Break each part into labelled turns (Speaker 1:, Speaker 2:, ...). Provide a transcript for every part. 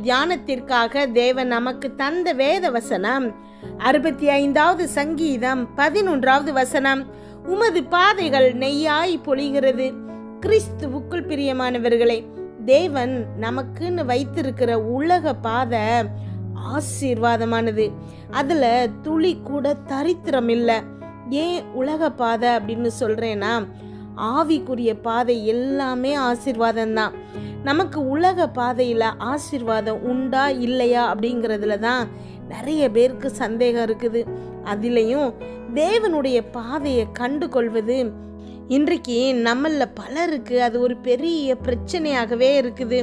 Speaker 1: தியானத்திற்காக தேவன் நமக்கு தந்த வேத வசனம் 65வது சங்கீதம் 11வது வசனம். உமது பாதைகள் நெய்யாய் பொழிகிறது. கிறிஸ்துவுக்குள் பிரியமானவர்களே, தேவன் நமக்குன்னு வைத்திருக்கிற உலக பாதை ஆசீர்வாதமானது. அதுல துளி கூட தரித்திரம் இல்லை. ஏன் உலக பாதை அப்படின்னு சொல்றேன்னா, ஆவிக்குரிய பாதை எல்லாமே ஆசீர்வாதம்தான். நமக்கு உலக பாதையில ஆசீர்வாதம் உண்டா இல்லையா அப்படிங்கிறதுல தான் நிறைய பேருக்கு சந்தேகம் இருக்குது. அதிலையும் தேவனுடைய பாதையை கண்டு கொள்வது இன்றைக்கு நம்மள பலருக்கு அது ஒரு பெரிய பிரச்சனையாகவே இருக்குது.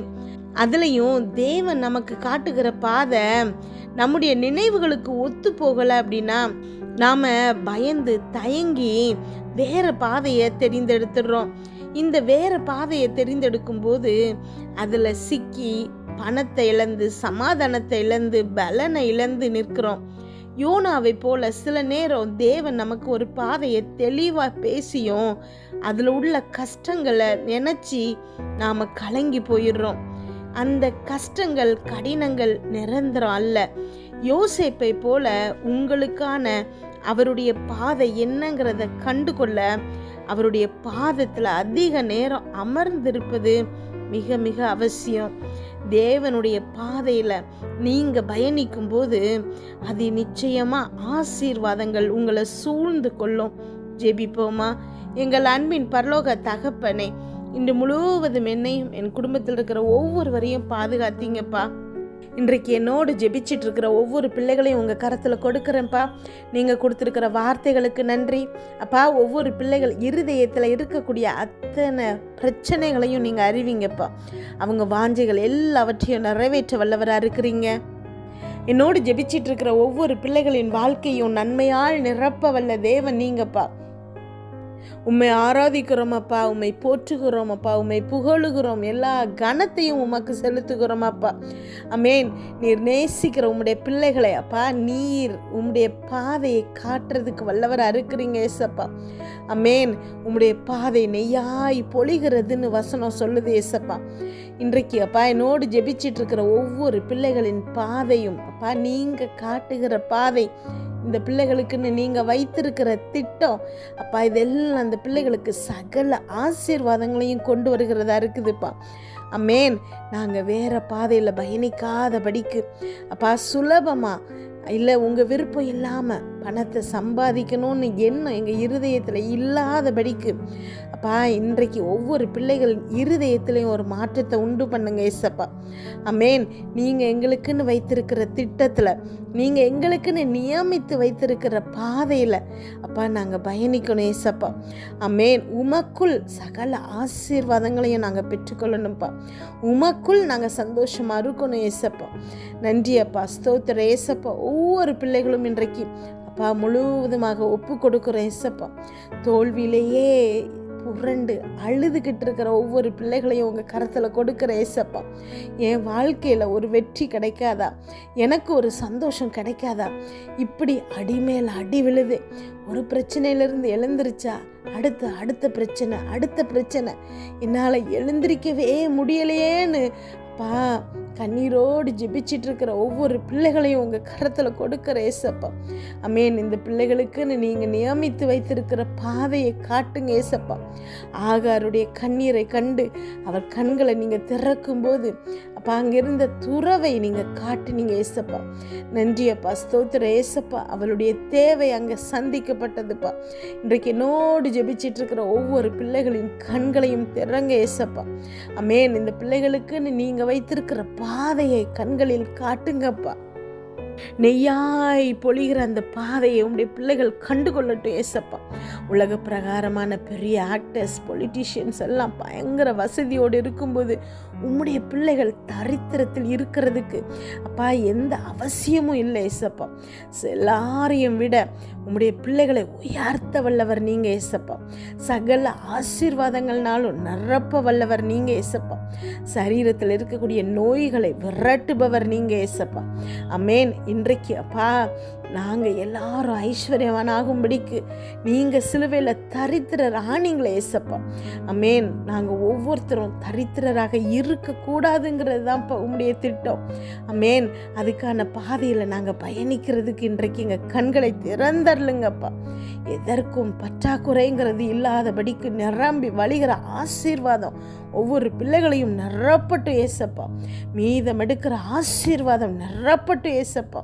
Speaker 1: அதுலேயும் தேவன் நமக்கு காட்டுகிற பாதை நம்முடைய நினைவுகளுக்கு ஒத்து போகலை அப்படின்னா நாம் பயந்து தயங்கி வேற பாதையை தெரிந்தெடுத்துடுறோம். இந்த வேற பாதையை தெரிந்தெடுக்கும் போது அதில் சிக்கி பணத்தை இழந்து, சமாதானத்தை இழந்து, பலனை இழந்து நிற்கிறோம். யோனாவை போல சில நேரம் தேவன் நமக்கு ஒரு பாதையை தெளிவாக பேசியும் அதில் உள்ள கஷ்டங்களை நினச்சி நாம் கலங்கி போயிடுறோம். அந்த கஷ்டங்கள், கடினங்கள் நிரந்தரம் அல்ல. யோசேப்பை போல உங்களுக்கான அவருடைய பாதை என்னங்கிறத கண்டு கொள்ள அவருடைய பாதத்தில் அதிக நேரம் அமர்ந்திருப்பது மிக மிக அவசியம். தேவனுடைய பாதையில் நீங்கள் பயணிக்கும் போது அது நிச்சயமாக ஆசீர்வாதங்கள் உங்களை சூழ்ந்து கொள்ளும். ஜெபிப்போமா. எங்கள் அன்பின் பரலோக தகப்பனே, இன்று முழுவதும் என்னையும் என் குடும்பத்தில் இருக்கிற ஒவ்வொருவரையும் பாதுகாத்தீங்கப்பா. இன்றைக்கு என்னோடு ஜெபிச்சிட்டு இருக்கிற ஒவ்வொரு பிள்ளைகளையும் உங்கள் கரத்தில் கொடுக்குறேன்ப்பா. நீங்கள் கொடுத்துருக்கிற வார்த்தைகளுக்கு நன்றி அப்பா. ஒவ்வொரு பிள்ளைகள் இருதயத்தில் இருக்கக்கூடிய அத்தனை பிரச்சனைகளையும் நீங்கள் அறிவிங்கப்பா. அவங்க வாஞ்சைகள் எல்லாவற்றையும் நிறைவேற்ற வல்லவராக இருக்கிறீங்க. என்னோடு ஜெபிச்சிட்டு இருக்கிற ஒவ்வொரு பிள்ளைகளின் வாழ்க்கையும் நன்மையால் நிரப்ப வல்ல தேவன் நீங்கப்பா. உம்மை ஆராதிக்கிறோம் அப்பா, உம்மை போற்றுகிறோம் அப்பா, உம்மை புகழுகிறோம், எல்லா கனத்தையும் உமக்கு செலுத்துகிறோம் அப்பா. அமேன். நீர் நேசிக்கிற உம்முடைய பிள்ளைகளை அப்பா, நீர் உம்முடைய பாதையை காட்டுறதுக்கு வல்லவராக இருக்கிறீங்க ஏசப்பா. அமேன். உம்முடைய பாதை நெய்யாய் பொழிகிறதுன்னு வசனம் சொல்லுது ஏசப்பா. இன்றைக்கு அப்பா என்னோடு ஜெபிச்சிட்டு இருக்கிற ஒவ்வொரு பிள்ளைகளின் பாதையும் அப்பா, நீங்கள் காட்டுகிற பாதை, இந்த பிள்ளைகளுக்குன்னு நீங்கள் வைத்திருக்கிற திட்டம் அப்பா, இதெல்லாம் அந்த பிள்ளைகளுக்கு சகல ஆசீர்வாதங்களையும் கொண்டு வருகிறதா இருக்குதுப்பா. அமேன். நாங்கள் வேறு பாதையில் பயணிக்காதபடிக்கு அப்பா, சுலபமாக இல்லை உங்கள் விருப்பம் இல்லாமல் பணத்தை சம்பாதிக்கணும்னு எண்ணம் எங்கள் இருதயத்தில் இல்லாதபடிக்கு அப்பா, இன்றைக்கு ஒவ்வொரு பிள்ளைகள் இருதயத்திலையும் ஒரு மாற்றத்தை உண்டு பண்ணுங்க ஏசப்பா. அமேன். நீங்கள் எங்களுக்குன்னு வைத்திருக்கிற திட்டத்தில், நீங்கள் எங்களுக்குன்னு நியமித்து வைத்திருக்கிற பாதையில் அப்பா நாங்கள் பயணிக்கணும் ஏசப்பா. அமேன். உமக்குள் சகல ஆசீர்வாதங்களையும் நாங்கள் பெற்றுக்கொள்ளணும்ப்பா. உமக்குள் நாங்கள் சந்தோஷமாக இருக்கணும் ஏசப்பா. நன்றி அப்பா. ஸ்தோத்திர ஏசப்பா. ஒவ்வொரு பிள்ளைகளும் இன்றைக்கு அப்பா முழுவதுமாக ஒப்பு கொடுக்குறோம் ஏசப்பா. தோல்வியிலேயே புரண்டு அழுதுகிட்டு இருக்கிற ஒவ்வொரு பிள்ளைகளையும் உங்கள் கரத்தில் கொடுக்குற ஏசப்பா. என் வாழ்க்கையில் ஒரு வெற்றி கிடைக்காதா, எனக்கு ஒரு சந்தோஷம் கிடைக்காதா, இப்படி அடிமேல் அடி விழுது, ஒரு பிரச்சனையிலிருந்து எழுந்திருச்சா அடுத்த பிரச்சனை, என்னால் எழுந்திருக்கவே முடியலையேன்னு அப்பா கண்ணீரோடு ஜெபிச்சிட்டு இருக்கிற ஒவ்வொரு பிள்ளைகளையும் உங்கள் கரத்தில் கொடுக்குற ஏசப்பா. அமேன். இந்த பிள்ளைகளுக்குன்னு நீங்கள் நியமித்து வைத்திருக்கிற பாதையை காட்டுங்க ஏசப்பா. ஆகாருடைய கண்ணீரை கண்டு அவர் கண்களை நீங்கள் திறக்கும்போது அப்பா அங்கிருந்த துறவை நீங்கள் காட்டுனீங்க ஏசப்பா. நன்றி அப்பா. ஸ்தோத்திர ஏசப்பா. அவளுடைய தேவை அங்கே சந்திக்கப்பட்டதுப்பா. இன்றைக்கு என்னோடு ஜெபிச்சிட்டு இருக்கிற ஒவ்வொரு பிள்ளைகளின் கண்களையும் திறங்க ஏசப்பா. அமேன். இந்த பிள்ளைகளுக்குன்னு நீங்கள் வைத்திருக்கிற பாதையை கண்களில் காட்டுங்கப்பா. நெய்யாய் பொழிகிற அந்த பாதையை உங்களுடைய பிள்ளைகள் கண்டுகொள்ளட்டும் ஏசப்பா. உலக பிரகாரமான பெரிய ஆக்டர்ஸ், பொலிட்டீஷியன்ஸ் எல்லாம் பயங்கர வசதியோடு இருக்கும்போது உம்முடைய பிள்ளைகள் தரித்திரத்தில் இருக்கிறதுக்கு அப்பா எந்த அவசியமும் இல்லை ஏசப்பா. எல்லாரையும் விட உம்முடைய பிள்ளைகளை உயர்த்த வல்லவர் நீங்க ஏசப்பா. சகல ஆசீர்வாதங்கள்னாலும் நிரப்ப வல்லவர் நீங்க ஏசப்பா. சரீரத்தில் இருக்கக்கூடிய நோய்களை விரட்டுபவர் நீங்க ஏசப்பா. அமேன். இன்றைக்கு அப்பா நாங்கள் எல்லாரும் ஐஸ்வர்யவானாகும்படிக்கு நீங்கள் சிலுவையில் தரித்திரர் ஆனீங்களே ஏசப்பா. அமேன். நாங்கள் ஒவ்வொருத்தரும் தரித்திரராக இருக்கக்கூடாதுங்கிறது தான் உம்முடைய திட்டம். அமேன். அதுக்கான பாதையில் நாங்கள் பயணிக்கிறதுக்கு இன்றைக்கு எங்கள் கண்களை திறந்தரலுங்கப்பா. எதற்கும் பற்றாக்குறைங்கிறது இல்லாதபடிக்கு நிரம்பி வழிகிற ஆசீர்வாதம் ஒவ்வொரு பிள்ளைகளையும் நிரப்பட்டு ஏசப்பா. மீதம் எடுக்கிற ஆசீர்வாதம் நிரப்பட்டு ஏசப்பா.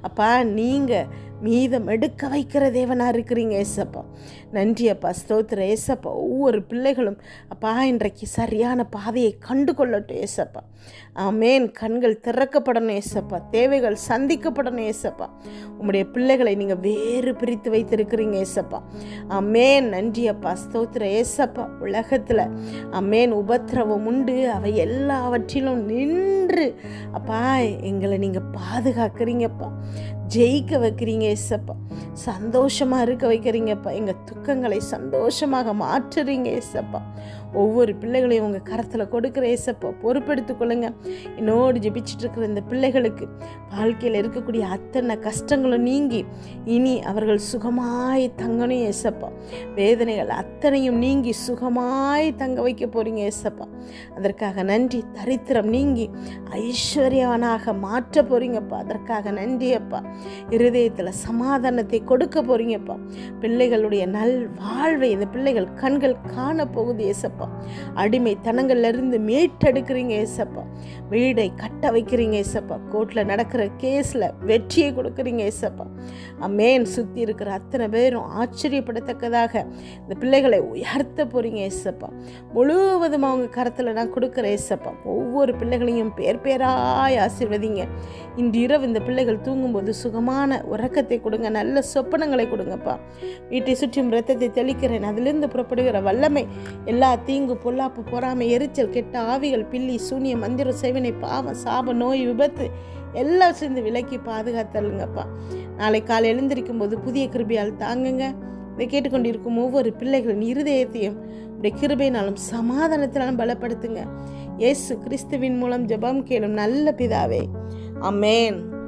Speaker 1: அப்பா, நீங்கள் மீதம் எடுக்க வைக்கிற தேவனாக இருக்கிறீங்க ஏசப்பா. நன்றி அப்பா, ஸ்தோத்திர ஏசப்பா. ஒவ்வொரு பிள்ளைகளும் அப்பா இன்றைக்கு சரியான பாதையை கண்டு கொள்ளட்டும் ஏசப்பா. ஆமேன். கண்கள் திறக்கப்படணும் ஏசப்பா. தேவைகள் சந்திக்கப்படணும் ஏசப்பா. உம்முடைய பிள்ளைகளை நீங்கள் வேறு பிரித்து வைத்திருக்கிறீங்க ஏசப்பா. ஆமேன். நன்றி அப்பா, ஸ்தோத்திர ஏசப்பா. உலகத்தில் ஆமேன் உபத்திரவம் உண்டு, அவை எல்லாவற்றிலும் நின்று அப்பா எங்களை நீங்கள் பாதுகாக்கிறீங்கப்பா. ஜெயிக்க வைக்கிறீங்க ஏசப்பா. சந்தோஷமாக இருக்க வைக்கிறீங்கப்பா. எங்கள் துக்கங்களை சந்தோஷமாக மாற்றுறீங்க ஏசப்பா. ஒவ்வொரு பிள்ளைகளையும் உங்கள் கரத்தில் கொடுக்குற ஏசப்பா. பொறுப்பெடுத்து கொள்ளுங்க. என்னோடு ஜெபிச்சுட்டு இருக்கிற இந்த பிள்ளைகளுக்கு வாழ்க்கையில் இருக்கக்கூடிய அத்தனை கஷ்டங்களும் நீங்கி இனி அவர்கள் சுகமாய் தங்கணும் ஏசப்பா. வேதனைகள் அத்தனையும் நீங்கி சுகமாய் தங்க வைக்க போகிறீங்க ஏசப்பா. அதற்காக நன்றி. தரித்திரம் நீங்கி ஐஸ்வர்யவனாக மாற்ற போகிறீங்கப்பா. அதற்காக நன்றி அப்பா. இருதயத்தில் சமாதானத்தை கொடுக்க போகிறீங்கப்பா. பிள்ளைகளுடைய நல் வாழ்வை இந்த பிள்ளைகள் கண்கள் காண போகுது ஏசப்பா. அடிமைத்தனங்கள்லேருந்து மீட்டெடுக்கிறீங்க ஏசப்பா. வீடை கட்ட வைக்கிறீங்க ஏசப்பா. கோர்ட்டில் நடக்கிற கேஸில் வெற்றியை கொடுக்குறீங்க ஏசப்பா. அமேன். சுற்றி இருக்கிற அத்தனை பேரும் ஆச்சரியப்படத்தக்கதாக இந்த பிள்ளைகளை உயர்த்த போகிறீங்க ஏசப்பா. முழுவதும் அவங்க கரத்தில் நான் கொடுக்குற ஏசப்பா. ஒவ்வொரு பிள்ளைகளையும் பேர் பேராய் ஆசீர்வதிங்க. இன்று இரவு இந்த பிள்ளைகள் தூங்கும்போது சுகமான உறக்கத்தை கொடுங்க. நல்ல சொப்பனங்களை கொடுங்கப்பா. வீட்டை சுற்றியும் இரத்தத்தை தெளிக்கிறேன். அதிலிருந்து புறப்படுகிற வல்லமை எல்லா தீங்கு பொல்லாப்பு பொறாமை எரிச்சல் கெட்ட ஆவிகள் பில்லி சூனிய மந்திர சேவனை பாவம் சாப நோய் விபத்து எல்லாம் சேர்ந்து விலக்கி பாதுகாத்தலுங்கப்பா. நாளை காலை எழுந்திருக்கும் போது புதிய கிருபையால் தாங்குங்க. இதை கேட்டுக்கொண்டிருக்கும் ஒவ்வொரு பிள்ளைகளின் இருதயத்தையும் உடைய கிருபையினாலும் சமாதானத்தினாலும் பலப்படுத்துங்க. இயேசு கிறிஸ்துவின் மூலம் ஜெபம் கேளும் நல்ல பிதாவே. ஆமென்.